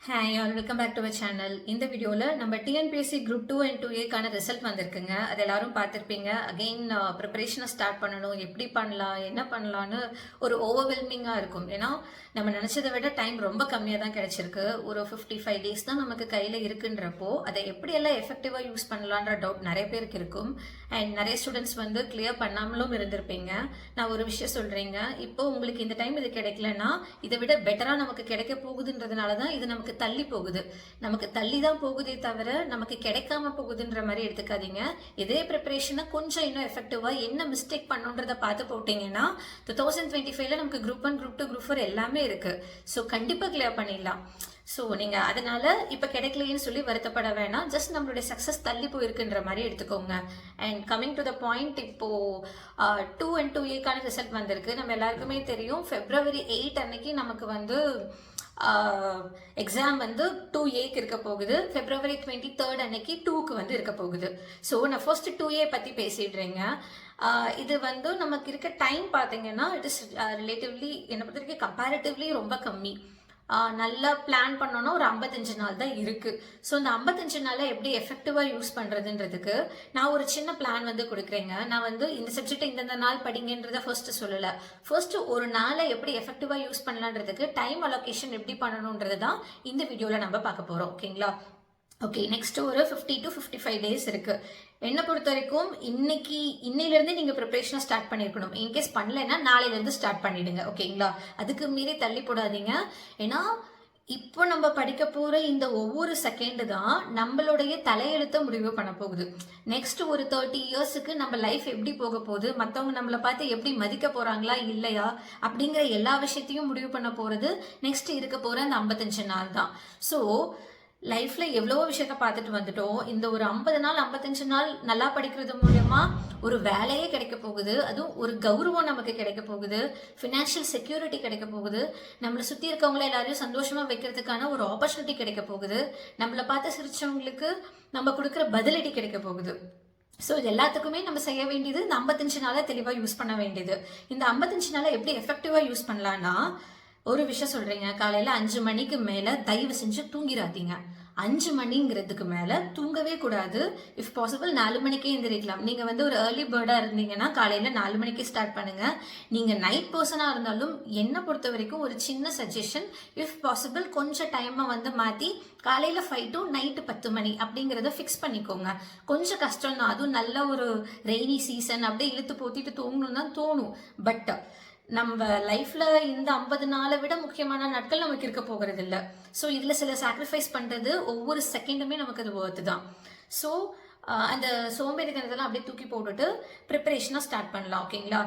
Hi all welcome back to our channel. இந்த வீடியோவில் நம்ம TNPSC group 2 and 2A result வந்திருக்குங்க. அது எல்லாரும் பார்த்துருப்பீங்க. அகெயின் ப்ரிப்பரேஷனை ஸ்டார்ட் பண்ணணும், எப்படி பண்ணலாம், என்ன பண்ணலான்னு ஒரு ஓவர்வெல்மிங்காக இருக்கும். ஏன்னா நம்ம நினச்சதை விட டைம் ரொம்ப கம்மியாக தான் கிடச்சிருக்கு. ஒரு 55 டேஸ் தான் நமக்கு கையில் இருக்குன்றப்போ அதை எப்படியெல்லாம் எஃபெக்டிவாக யூஸ் பண்ணலான்ற டவுட் நிறைய பேருக்கு இருக்கும். அண்ட் நிறைய ஸ்டூடெண்ட்ஸ் வந்து கிளியர் பண்ணாமலும் இருந்திருப்பீங்க. நான் ஒரு விஷயம் சொல்கிறேங்க, இப்போ உங்களுக்கு இந்த டைம் இது கிடைக்கலன்னா இதை விட பெட்டராக நமக்கு கிடைக்க போகுதுன்றதுனால தான் இது நமக்கு தள்ளி போகுது. நமக்கு தள்ளி தான் போகுதே தவிர நமக்கு கிடைக்காம போகுதுன்ற மாதிரி எடுத்துக்காதீங்க. இதே ப்ரிப்பரேஷனை கொஞ்சம் இன்னும் எஃபெக்டிவா என்ன மிஸ்டேக் பண்ணுன்றதை பார்த்து போட்டீங்கன்னா 2025ல நமக்கு குரூப் 1, குரூப் 2, குரூப் 4 எல்லாமே இருக்கு. ஸோ கண்டிப்பாக கிளியர் பண்ணிடலாம். ஸோ நீங்கள் அதனால இப்போ கிடைக்கலைன்னு சொல்லி வருத்தப்பட வேணாம். ஜஸ்ட் நம்மளுடைய சக்ஸஸ் தள்ளி போயிருக்குன்ற மாதிரி எடுத்துக்கோங்க. And coming to the point, இப்போ 2 and 2A ரிசல்ட் வந்திருக்கு. நம்ம எல்லாருக்குமே தெரியும், February 8 அன்னைக்கு நமக்கு வந்து எக்ஸாம் வந்து 2Aக்கு இருக்க போகுது. February 23 அன்னைக்கு 2க்கு வந்து இருக்க போகுது. ஸோ நான் ஃபர்ஸ்ட் 2A பற்றி பேசிடுறேங்க. இது வந்து நமக்கு இருக்க டைம் பார்த்தீங்கன்னா இட் இஸ் ரிலேட்டிவ்லி, என்னை பொறுத்த வரைக்கும் கம்பேரிட்டிவ்லி ரொம்ப கம்மி. நல்லா பிளான் பண்ணோன்னா ஒரு 55 நாள் தான் இருக்குது. ஸோ இந்த 55 நாளை எப்படி எஃபெக்டிவாக யூஸ் பண்ணுறதுன்றதுக்கு நான் ஒரு சின்ன பிளான் வந்து கொடுக்குறேங்க. நான் வந்து இந்த சப்ஜெக்ட் இந்தந்த நாள் படிங்கன்றதை ஃபர்ஸ்ட்டு சொல்லலை. ஃபர்ஸ்ட்டு ஒரு நாளை எப்படி எஃபெக்டிவாக யூஸ் பண்ணலான்றதுக்கு டைம் அலோகேஷன் எப்படி பண்ணணுன்றது தான் இந்த வீடியோவில் நம்ம பார்க்க போகிறோம். ஓகேங்களா? ஓகே, நெக்ஸ்ட் ஒரு 50 to 55 டேஸ் இருக்கு. என்னை பொறுத்த வரைக்கும் இன்னையிலேருந்து நீங்கள் ப்ரிப்பரேஷனை ஸ்டார்ட் பண்ணியிருக்கணும். இன்கேஸ் பண்ணலைன்னா நாளையிலேருந்து ஸ்டார்ட் பண்ணிடுங்க. ஓகேங்களா? அதுக்கு மீறி தள்ளி போடாதீங்க. ஏன்னா இப்போ நம்ம படிக்க போகிற இந்த ஒவ்வொரு செகண்டு தான் நம்மளுடைய தலையெழுத்தை முடிவு பண்ண போகுது. நெக்ஸ்ட் ஒரு 30 இயர்ஸுக்கு நம்ம லைஃப் எப்படி போக போகுது, மற்றவங்க நம்மளை பார்த்து எப்படி மதிக்க போகிறாங்களா இல்லையா அப்படிங்கிற எல்லா விஷயத்தையும் முடிவு பண்ண போகிறது நெக்ஸ்ட் இருக்க போகிற அந்த 55 நாள் தான். ஸோ லைஃப்பில் எவ்வளவோ விஷயத்த பார்த்துட்டு வந்துட்டோம். இந்த ஒரு 50 நாள் 55 நாள் நல்லா படிக்கிறது மூலமா ஒரு வேலையே கிடைக்க போகுது. அதுவும் ஒரு கௌரவம் நமக்கு கிடைக்க போகுது. ஃபினான்ஷியல் செக்யூரிட்டி கிடைக்க போகுது. நம்மளை சுற்றி இருக்கவங்கள எல்லாரையும் சந்தோஷமாக வைக்கிறதுக்கான ஒரு ஆப்பர்ச்சுனிட்டி கிடைக்க போகுது. நம்மளை பார்த்து சிரிச்சவங்களுக்கு நம்ம கொடுக்குற பதிலடி கிடைக்க போகுது. ஸோ இது எல்லாத்துக்குமே நம்ம செய்ய வேண்டியது இந்த 55 நாளை தெளிவாக யூஸ் பண்ண வேண்டியது. இந்த 55 நாளை எப்படி எஃபெக்டிவாக யூஸ் பண்ணலான்னா, ஒரு விஷயம் சொல்கிறீங்க, காலையில் 5 மணிக்கு மேலே தயவு செஞ்சு தூங்கிடாதீங்க. 5 மணிங்கிறதுக்கு மேலே தூங்கவே கூடாது. இஃப் பாசிபிள் 4 மணிக்கே எழுந்திரிக்கலாம். நீங்கள் வந்து ஒரு ஏர்லி பேர்டாக இருந்தீங்கன்னா காலையில் 4 மணிக்கு ஸ்டார்ட் பண்ணுங்கள். நீங்கள் நைட் பர்சனாக இருந்தாலும் என்னை பொறுத்த வரைக்கும் ஒரு சின்ன சஜஷன், இஃப் பாசிபிள் கொஞ்சம் டைமை வந்து மாற்றி காலையில் 5 to நைட்டு 10 மணி அப்படிங்கிறத ஃபிக்ஸ் பண்ணிக்கோங்க. கொஞ்சம் கஷ்டம் தான், அதுவும் நல்ல ஒரு ரெய்னி சீசன் அப்படியே இழுத்து போத்திட்டு தூங்கணும் தான் தோணும். பட் நம்ம லைஃப்ல இந்த 50 நாளை விட முக்கியமான நாட்கள் நமக்கு இருக்க போகிறது இல்லை. ஸோ இதில் சில சாக்ரிஃபைஸ் பண்ணுறது ஒவ்வொரு செகண்டுமே நமக்கு அது ஒர்த்து தான். ஸோ அந்த சோம்பேறித்தனத்தெல்லாம் அப்படியே தூக்கி போட்டுட்டு ப்ரிப்பரேஷனாக ஸ்டார்ட் பண்ணலாம். ஓகேங்களா?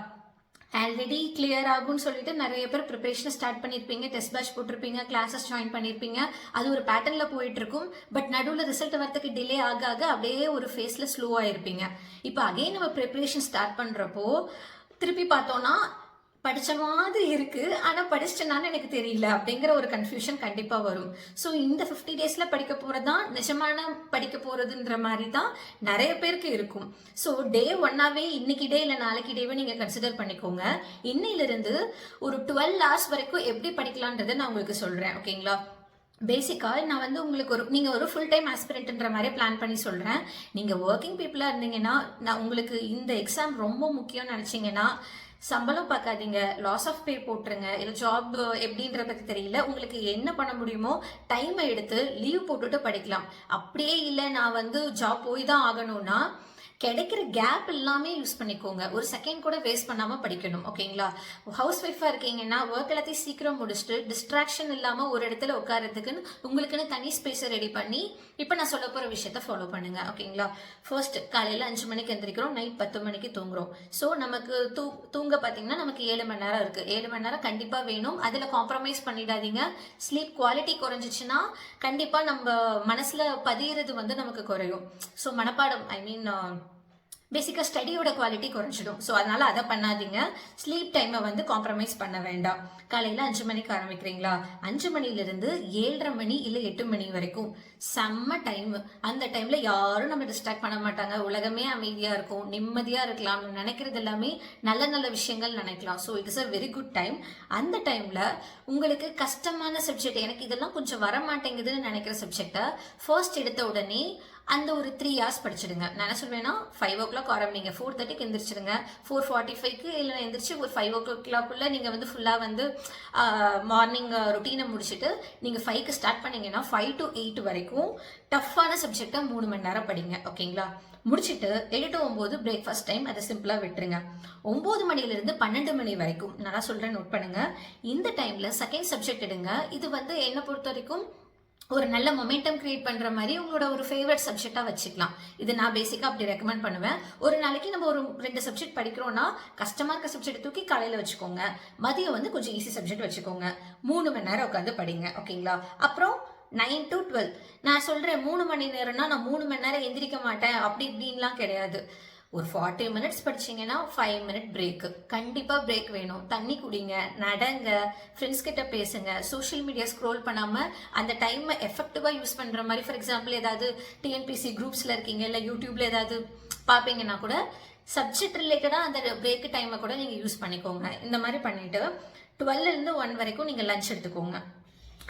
ஆல்ரெடி கிளியர் ஆகும்னு சொல்லிட்டு நிறைய பேர் ப்ரிப்பரேஷனை ஸ்டார்ட் பண்ணியிருப்பீங்க, டெஸ்ட் பேட்ச் போட்டிருப்பீங்க, கிளாஸஸ் ஜாயின் பண்ணியிருப்பீங்க. அது ஒரு பேட்டர்னில் போயிட்டு இருக்கும். பட் நடுவில் ரிசல்ட் வரத்துக்கு டிலே ஆக ஆக அப்படியே ஒரு ஃபேஸில் ஸ்லோவாக இருப்பீங்க. இப்போ அகைன் நம்ம ப்ரிப்பரேஷன் ஸ்டார்ட் பண்ணுறப்போ திருப்பி பார்த்தோன்னா படித்த மாதிரி இருக்குது, ஆனால் படிச்சிட்டனான்னு எனக்கு தெரியல அப்படிங்கிற ஒரு கன்ஃபியூஷன் கண்டிப்பாக வரும். ஸோ இந்த 50 டேஸில் படிக்க போகிறது தான் நிஜமான படிக்க போகிறதுன்ற மாதிரி தான் நிறைய பேருக்கு இருக்கும். ஸோ டே 1ஆவே இன்னைக்கு டே இல்லை நாளைக்கு டேவே நீங்கள் கன்சிடர் பண்ணிக்கோங்க. இன்னையிலிருந்து ஒரு 12 hours வரைக்கும் எப்படி படிக்கலான்றதை நான் உங்களுக்கு சொல்கிறேன். ஓகேங்களா? பேசிக்காக நான் வந்து உங்களுக்கு நீங்கள் ஒரு ஃபுல் டைம் ஆஸ்பிரண்ட்ன்ற மாதிரி பிளான் பண்ணி சொல்கிறேன். நீங்கள் ஒர்க்கிங் பீப்புளாக இருந்தீங்கன்னா, நான் உங்களுக்கு இந்த எக்ஸாம் ரொம்ப முக்கியம்னு நினச்சிங்கன்னா சம்பளம் பார்க்காதீங்க, லாஸ் ஆஃப் பே போட்டுருங்க. இல்லை ஜாப் எப்படின்ற பற்றி தெரியல, உங்களுக்கு என்ன பண்ண முடியுமோ டைமை எடுத்து லீவ் போட்டுட்டு படிக்கலாம். அப்படியே இல்லை நான் வந்து ஜாப் போய் தான் ஆகணும்னா கிடைக்கிற கேப் எல்லாமே யூஸ் பண்ணிக்கோங்க. ஒரு செகண்ட் கூட வேஸ்ட் பண்ணாமல் படிக்கணும். ஓகேங்களா? ஹவுஸ் ஒய்ஃபாக இருக்கீங்கன்னா ஒர்க் எல்லாத்தையும் சீக்கிரம் முடிச்சுட்டு டிஸ்ட்ராக்ஷன் இல்லாமல் ஒரு இடத்துல உட்காரத்துக்குன்னு உங்களுக்குன்னு தனி ஸ்பேஸை ரெடி பண்ணி இப்போ நான் சொல்ல போகிற விஷயத்த ஃபாலோ பண்ணுங்கள். ஓகேங்களா? ஃபர்ஸ்ட் காலையில் 5 மணிக்கு எந்திரிக்கிறோம், நைட் 10 மணிக்கு தூங்குறோம். ஸோ நமக்கு தூங்க பார்த்தீங்கன்னா நமக்கு 7 மணி நேரம் இருக்குது. 7 மணி நேரம் கண்டிப்பாக வேணும். அதில் காம்ப்ரமைஸ் பண்ணிடாதீங்க. ஸ்லீப் குவாலிட்டி குறைஞ்சிச்சுன்னா கண்டிப்பாக நம்ம மனசில் பதிகிறது வந்து நமக்கு குறையும். ஸோ மனப்பாடம் பேசிக்காக ஸ்டடியோட குவாலிட்டி குறைஞ்சிடும். ஸோ அதனால அதை பண்ணாதீங்க. ஸ்லீப் டைமை வந்து காம்ப்ரமைஸ் பண்ண வேண்டாம். காலையில் 5 மணிக்கு ஆரம்பிக்கிறீங்களா, 5 மணிலிருந்து 7:30 மணி இல்லை 8 மணி வரைக்கும் செம்ம டைம். அந்த டைம்ல யாரும் நம்ம டிஸ்ட்ராக்ட் பண்ண மாட்டாங்க. உலகமே அமைதியா இருக்கும், நிம்மதியா இருக்கலாம். நினைக்கிறது எல்லாமே நல்ல நல்ல விஷயங்கள் நினைக்கலாம். So it is a very good time. அந்த டைம்ல உங்களுக்கு கஷ்டமான சப்ஜெக்ட், எனக்கு இதெல்லாம் கொஞ்சம் வர மாட்டேங்குதுன்னு நினைக்கிற சப்ஜெக்டை ஃபர்ஸ்ட் எடுத்த உடனே அந்த ஒரு 3 hours படிச்சிடுங்க. நான் என்ன சொல்வேன்னா 5 o'clock ஆரம்பிங்க, 4:30க்கு எந்திரிச்சிடுங்க. 4:45க்கு இல்லை எந்திரிச்சு ஒரு 5 o'clock நீங்கள் வந்து ஃபுல்லாக வந்து மார்னிங் ரொட்டீனை முடிச்சுட்டு நீங்கள் 5க்கு ஸ்டார்ட் பண்ணீங்கன்னா 5 to 8 வரைக்கும் டஃப்பான சப்ஜெக்டை 3 மணி நேரம் படிங்க. ஓகேங்களா? முடிச்சுட்டு 8 to 9 பிரேக்ஃபாஸ்ட் டைம், அதை சிம்பிளாக விட்டுருங்க. 9 மணிலிருந்து 12 மணி வரைக்கும் நான் சொல்கிறேன், நோட் பண்ணுங்க. இந்த டைமில் செகண்ட் சப்ஜெக்ட் எடுங்க. இது வந்து என்னை பொறுத்த வரைக்கும் ஒரு நல்ல மொமெண்டம் கிரியேட் பண்ற மாதிரி உங்களோட ஒரு ஃபேவரட் சப்ஜெக்டா வச்சுக்கலாம். இது நான் பேசிக்கா அப்படி ரெக்கமெண்ட் பண்ணுவேன். ஒரு நாளைக்கு நம்ம ஒரு 2 சப்ஜெக்ட் படிக்கிறோம்னா கஷ்டமா இருக்க சப்ஜெக்ட் தூக்கி காலையில வச்சுக்கோங்க. மதியம் வந்து கொஞ்சம் ஈஸி சப்ஜெக்ட் வச்சுக்கோங்க. 3 மணி நேரம் உட்காந்து படிங்க. ஓகேங்களா? அப்புறம் 9 to 12 நான் சொல்றேன் 3 மணி நேரம்னா நான் 3 மணி நேரம் எந்திரிக்க மாட்டேன் அப்படி இப்படின்லாம் கிடையாது. ஒரு 40 minutes படிச்சீங்கன்னா 5 minute பிரேக், கண்டிப்பா பிரேக் வேணும். தண்ணி குடிங்க, நடங்க, ஃப்ரெண்ட்ஸ் கிட்ட பேசுங்க, சோஷியல் மீடியா ஸ்க்ரோல் பண்ணாம அந்த டைமை எஃபெக்டிவா யூஸ் பண்ற மாதிரி. ஃபார் எக்ஸாம்பிள் ஏதாவது டிஎன்பிசி குரூப்ஸ்ல இருக்கீங்க, இல்லை யூடியூப்ல ஏதாவது பார்ப்பீங்கன்னா கூட சப்ஜெக்ட் ரிலேட்டடா அந்த பிரேக் டைமை கூட நீங்க யூஸ் பண்ணிக்கோங்க. இந்த மாதிரி பண்ணிட்டு 12 to 1 வரைக்கும் நீங்க லஞ்ச் எடுத்துக்கோங்க.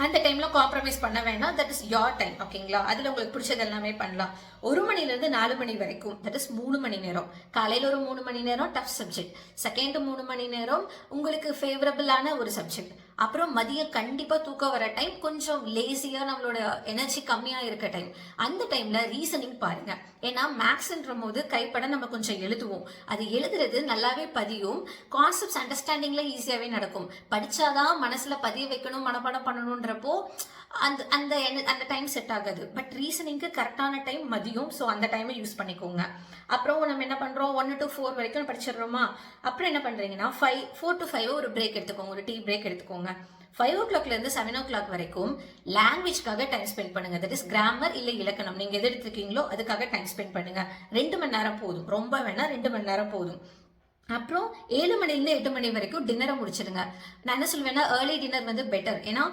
அந்த டைம்ல காம்ப்ரமைஸ் பண்ண வேண்டாம். That is your time. ஓகேங்களா? அதுல உங்களுக்கு பிடிச்சது எல்லாமே பண்ணலாம். 1 மணிலிருந்து 4 மணி வரைக்கும், தட் இஸ் 3 மணி நேரம். காலையில ஒரு 3 மணி நேரம் டஃப் சப்ஜெக்ட், செகண்ட் 3 மணி நேரம் உங்களுக்கு ஃபேவரபிளான ஒரு சப்ஜெக்ட். அப்புறம் மதியம் கண்டிப்பா தூக்கம் வர டைம், கொஞ்சம் லேசியா நம்மளோட எனர்ஜி கம்மியா இருக்க டைம். அந்த டைம்ல ரீசனிங் பாருங்க. ஏன்னா மேக்ஸ்ன்ற போது கைப்பட நம்ம கொஞ்சம் எழுதுவோம். அது எழுதுறது நல்லாவே பதியும். கான்செப்ட்ஸ் அண்டர்ஸ்டாண்டிங்ல ஈஸியாவே நடக்கும். படிச்சாதான் மனசுல பதிய வைக்கணும், மனப்பாடம் பண்ணணும்ன்றப்போ அந்த அந்த அந்த டைம் செட் ஆகாது. பட் ரீசனிங்க்கு கரெக்டான டைம் மதியம். ஸோ அந்த டைமை யூஸ் பண்ணிக்கோங்க. அப்புறம் நம்ம என்ன பண்றோம், 1 to 4 வரைக்கும் படிச்சிடுறோமா. அப்புறம் என்ன பண்றீங்கன்னா 4 to 5 ஒரு பிரேக் எடுத்துக்கோங்க, ஒரு டீ பிரேக் எடுத்துக்கோங்க. 5 o'clockல இருந்து 7 o'clock வரைக்கும் லாங்குவேஜ்க்காக டைம் ஸ்பெண்ட் பண்ணுங்க. தட் இஸ் கிராமர் இல்லை இலக்கணம், நீங்க எது எடுத்துருக்கீங்களோ அதுக்காக டைம் ஸ்பெண்ட் பண்ணுங்க. 2 மணி நேரம் போதும், ரொம்ப வேணா 2 மணி நேரம் போதும். அப்புறம் 7 மணிலேருந்து 8 மணி வரைக்கும் டின்னரை முடிச்சிடுங்க. நான் என்ன சொல்வேன்னா ஏர்லி டின்னர் வந்து பெட்டர். ஏன்னா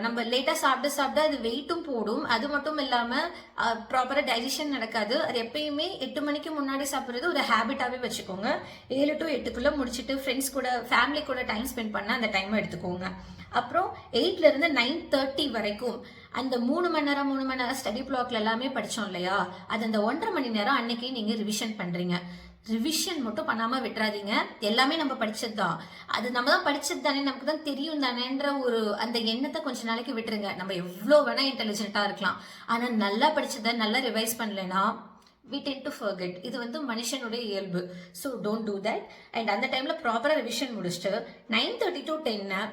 நம்ம லேட்டாக சாப்பிட்டு அது வெயிட்டும் போடும். அது மட்டும் இல்லாமல் ப்ராப்பராக டைஜஷன் நடக்காது. அது எப்பயுமே 8 மணிக்கு முன்னாடி சாப்பிட்றது ஒரு ஹேபிட்டாகவே வச்சுக்கோங்க. 7 to 8க்குள்ளே முடிச்சுட்டு ஃப்ரெண்ட்ஸ் கூட ஃபேமிலி கூட டைம் ஸ்பெண்ட் பண்ண அந்த டைமை எடுத்துக்கோங்க. அப்புறம் 8லேருந்து 9:30 வரைக்கும் அந்த 3 மணி நேரம் ஸ்டடி பிளாக்ல எல்லாமே படித்தோம் இல்லையா, அது அந்த 1.5 மணி நேரம் அன்னைக்கு நீங்கள் ரிவிஷன் பண்ணுறீங்க. ரிவிஷன் மட்டும் பண்ணாம விட்டுறாதீங்க. எல்லாமே நம்ம படிச்சது தான், அது நம்ம தான் படிச்சது தானே, நமக்கு தான் தெரியும் தானேன்ற ஒரு அந்த எண்ணத்தை கொஞ்ச நாளைக்கு விட்டுருங்க. நம்ம எவ்வளோ வேணா இன்டெலிஜென்ட்டா இருக்கலாம், ஆனா நல்லா படிச்சதை நல்லா ரிவைஸ் பண்ணலைன்னா we tend to forget. இது வந்து மனுஷனுடைய இயல்பு. So don't do that. And அந்த டைம்ல ப்ராப்பரா ரிவிஷன் முடிச்சுட்டு 9:30 to 10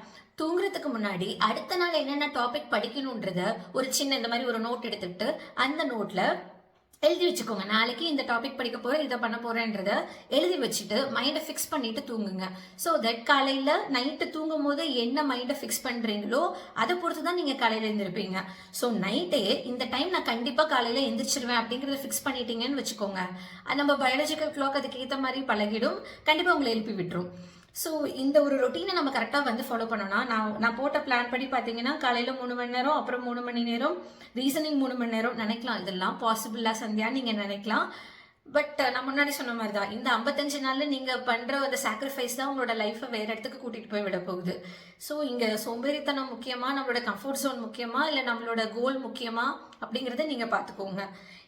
தூங்குறதுக்கு முன்னாடி அடுத்த நாள் என்னென்ன டாபிக் படிக்கணும்ன்றத ஒரு சின்ன இந்த மாதிரி ஒரு நோட் எடுத்துக்கிட்டு அந்த நோட்ல எழுதி வச்சுக்கோங்க. நாளைக்கு இந்த டாபிக் படிக்க போறேன், இதை பண்ண போறேன்றத எழுதி வச்சுட்டு மைண்டை ஃபிக்ஸ் பண்ணிட்டு தூங்குங்க. ஸோ தட் காலையில நைட்டு தூங்கும் போது என்ன மைண்டை ஃபிக்ஸ் பண்றீங்களோ அதை பொறுத்து தான் நீங்க காலையில எழுந்திருப்பீங்க. ஸோ நைட்டே இந்த டைம் நான் கண்டிப்பா காலையில எந்திரிச்சிருவேன் அப்படிங்கறத ஃபிக்ஸ் பண்ணிட்டீங்கன்னு வச்சுக்கோங்க. நம்ம பயாலஜிக்கல் கிளாக் அதுக்கு ஏற்ற மாதிரி பழகிடும், கண்டிப்பா உங்களை எழுப்பி விட்டுரும். ஸோ இந்த ஒரு ரொட்டீனை நம்ம கரெக்டாக வந்து ஃபாலோ பண்ணோம்னா, நான் போட்ட பிளான் படி பார்த்தீங்கன்னா காலையில் 3 மணி நேரம், அப்புறம் 3 மணி நேரம் ரீசனிங், 3 மணி நேரம் நினைக்கலாம். இதெல்லாம் பாசிபிளா சந்தியா நீங்கள் நினைக்கலாம். பட் நான் முன்னாடி சொன்ன மாதிரி தான், இந்த 55 நாள்ல நீங்கள் பண்ணுற அந்த சாக்ரிஃபைஸ் தான் உங்களோட லைஃப்பை வேற இடத்துக்கு கூட்டிகிட்டு போய் விட போகுது. ஸோ இங்கே சோம்பேறித்தனம் முக்கியமா, நம்மளோட கம்ஃபர்ட் ஜோன் முக்கியமா, இல்லை நம்மளோட கோல் முக்கியமா அப்படிங்கிறத நீங்கள் பார்த்துக்கோங்க.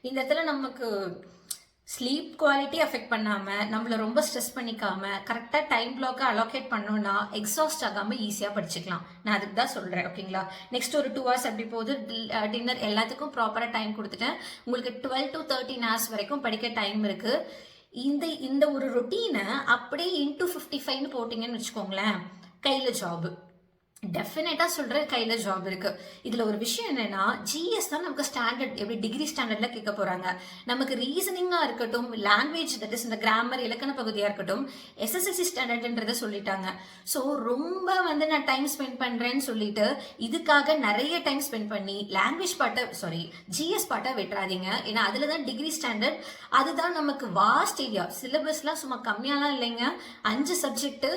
இந்த இடத்துல நமக்கு ஸ்லீப் குவாலிட்டி அஃபெக்ட் பண்ணாமல் நம்மளை ரொம்ப ஸ்ட்ரெஸ் பண்ணிக்காம கரெக்டாக டைம் பிளாக்கை அலோகேட் பண்ணோன்னா எக்ஸாஸ்ட் ஆகாமல் ஈஸியாக படிச்சுக்கலாம். நான் அதுக்கு தான் சொல்கிறேன். ஓகேங்களா? நெக்ஸ்ட் ஒரு 2 hours அப்படி போகுது. டின்னர் எல்லாத்துக்கும் ப்ராப்பராக டைம் கொடுத்துட்டேன். உங்களுக்கு 12 to 13 hours வரைக்கும் படிக்க டைம் இருக்குது. இந்த ஒரு ரொட்டீனை அப்படியே into 55ன்னு போட்டிங்கன்னு வச்சுக்கோங்களேன், கையில் ஜாபு. டெஃபினட்டா சொல்றேன், கையில ஜாப் இருக்கு. இதுல ஒரு விஷயம் என்னன்னா, ஜிஎஸ் தான் நமக்கு ஸ்டாண்டர்ட் எப்படி டிகிரி ஸ்டாண்டர்ட்ல கேட்க போறாங்க. நமக்கு ரீசனிங்கா இருக்கட்டும், லாங்குவேஜ் தட் இஸ் இந்த கிராமர் இலக்கண பகுதியா இருக்கட்டும், எஸ்எஸ்எல்சி ஸ்டாண்டர்ட்ன்றத சொல்லிட்டாங்க. ஸோ ரொம்ப வந்து நான் டைம் ஸ்பெண்ட் பண்றேன்னு சொல்லிட்டு இதுக்காக நிறைய டைம் ஸ்பெண்ட் பண்ணி லாங்குவேஜ் ஜிஎஸ் பாட்டை விட்டுறாதீங்க. ஏன்னா அதுல தான் டிகிரி ஸ்டாண்டர்ட். அதுதான் நமக்கு வாஸ்ட் ஏரியா. சிலபஸ்லாம் சும்மா கம்மியாலாம் இல்லைங்க. 5 சப்ஜெக்ட்,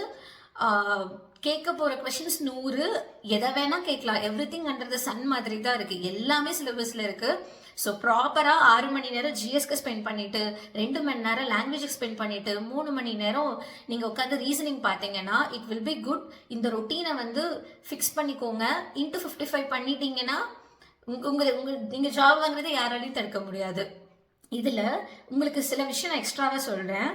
கேட்க போற கொஸ்டின்ஸ் 100. எதை வேணா கேட்கலாம். Everything under the sun மாதிரி தான் இருக்கு. எல்லாமே சிலபஸ்ல இருக்கு. ஸோ ப்ராப்பரா 6 மணி நேரம் ஜிஎஸ்க்கு ஸ்பெண்ட் பண்ணிட்டு 2 மணி நேரம் லாங்குவேஜுக்கு ஸ்பெண்ட் பண்ணிட்டு 3 மணி நேரம் நீங்க உட்காந்து ரீசனிங் பார்த்தீங்கன்னா இட் வில் பி குட். இந்த ரொட்டீனை வந்து ஃபிக்ஸ் பண்ணிக்கோங்க. இன்ட்டு 55 பண்ணிட்டீங்கன்னா நீங்க ஜாப் வாங்குறதை யாராலையும் தடுக்க முடியாது. இதுல உங்களுக்கு சில விஷயம் நான் எக்ஸ்ட்ராவா சொல்றேன்.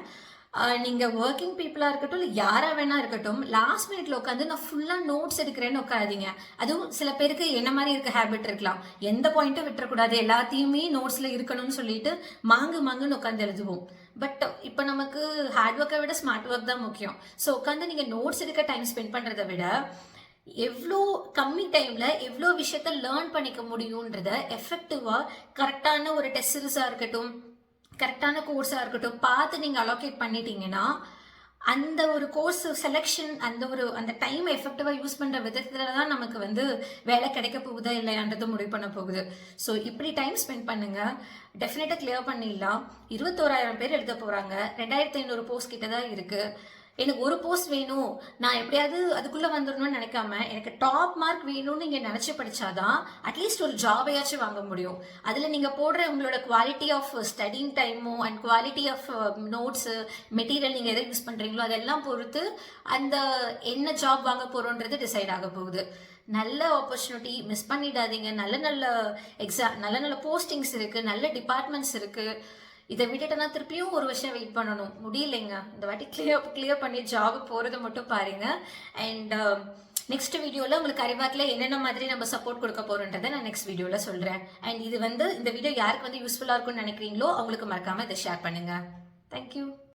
நீங்க ஒர்க்கிங் பீப்புளா இருக்கட்டும், இல்லை யாரா வேணா இருக்கட்டும், லாஸ்ட் மினிட்ல உட்காந்து நான் ஃபுல்லா நோட்ஸ் எடுக்கிறேன்னு உட்காதீங்க. அதுவும் சில பேருக்கு என்ன மாதிரி இருக்க ஹேபிட் இருக்கலாம். எந்த பாயிண்ட்டும் விட்டுறக்கூடாது, எல்லாத்தையுமே நோட்ஸ்ல இருக்கணும்னு சொல்லிட்டு மாங்குன்னு உட்காந்து எழுதுவோம். பட் இப்போ நமக்கு ஹார்ட் ஒர்க்கை விட ஸ்மார்ட் ஒர்க் தான் முக்கியம். ஸோ உட்காந்து நீங்க நோட்ஸ் எடுக்க டைம் ஸ்பெண்ட் பண்றதை விட எவ்வளோ கம்மி டைம்ல எவ்வளோ விஷயத்த லேர்ன் பண்ணிக்க முடியும்ன்றத எஃபெக்டிவா கரெக்டான ஒரு டெஸ்ட் சீரிஸா இருக்கட்டும், கரெக்டான கோர்ஸா இருக்கட்டும் பார்த்து நீங்க அலோகேட் பண்ணிட்டீங்கன்னா அந்த ஒரு கோர்ஸ் செலெக்ஷன் அந்த டைம் எஃபெக்டிவா யூஸ் பண்ற விதத்துல தான் நமக்கு வந்து வேலை கிடைக்க போகுதா இல்லையான்றது முடிவு பண்ண போகுது. ஸோ இப்படி டைம் ஸ்பெண்ட் பண்ணுங்க. டெஃபினட்டா கிளியர் பண்ணிடலாம். 21,000 பேர் எழுத போறாங்க. 2,500 போஸ்ட் கிட்ட தான் இருக்கு. எனக்கு ஒரு போஸ்ட் வேணும், நான் எப்படியாவது அதுக்குள்ள வந்துடணும்னு நினைக்காம எனக்கு டாப் மார்க் வேணும்னு நீங்க நினைச்சு படிச்சாதான் அட்லீஸ்ட் ஒரு ஜாபையாச்சும் வாங்க முடியும். அதுல நீங்க போடுற உங்களோட குவாலிட்டி ஆஃப் ஸ்டடிங் டைமோ and quality of notes material நீங்க எதை யூஸ் பண்றீங்களோ அதெல்லாம் பொறுத்து அந்த என்ன ஜாப் வாங்க போறோன்றது டிசைட் ஆக போகுது. நல்ல ஆப்பர்ச்சுனிட்டி மிஸ் பண்ணிடாதீங்க. நல்ல நல்ல போஸ்டிங்ஸ் இருக்கு, நல்ல டிபார்ட்மெண்ட்ஸ் இருக்கு. இதை விட்டுட்டனா திருப்பியும் ஒரு வருஷம் வெயிட் பண்ணணும், முடியலைங்க. இந்த வாட்டி கிளியர் பண்ணி ஜாப் போறது மட்டும் பாருங்க. அண்ட் நெக்ஸ்ட் வீடியோல உங்களுக்கு அறிவாக்கில் என்னென்ன மாதிரி நம்ம சப்போர்ட் கொடுக்க போறோன்றதை நான் நெக்ஸ்ட் வீடியோல சொல்றேன். அண்ட் இது வந்து இந்த வீடியோ யாருக்கு வந்து யூஸ்ஃபுல்லா இருக்கும்னு நினைக்கிறீங்களோ அவங்களுக்கு மறக்காம இதை ஷேர் பண்ணுங்க. தேங்க்யூ.